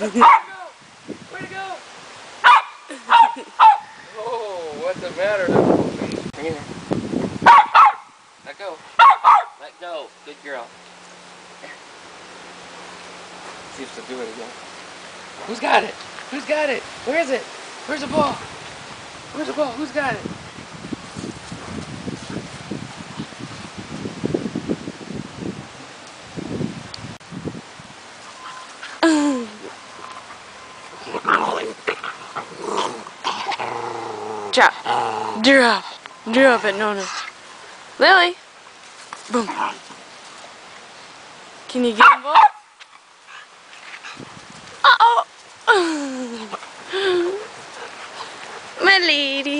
Where'd it go? Oh, what's the matter? Bring it here. Let go. Let go. Good girl. See if she'll do it again. Who's got it? Who's got it? Where is it? Where's the ball? Where's the ball? Who's got it? Drop. Drop. Drop it, Nona. Lily. Boom. Can you get him, ball? Uh-oh. My lady.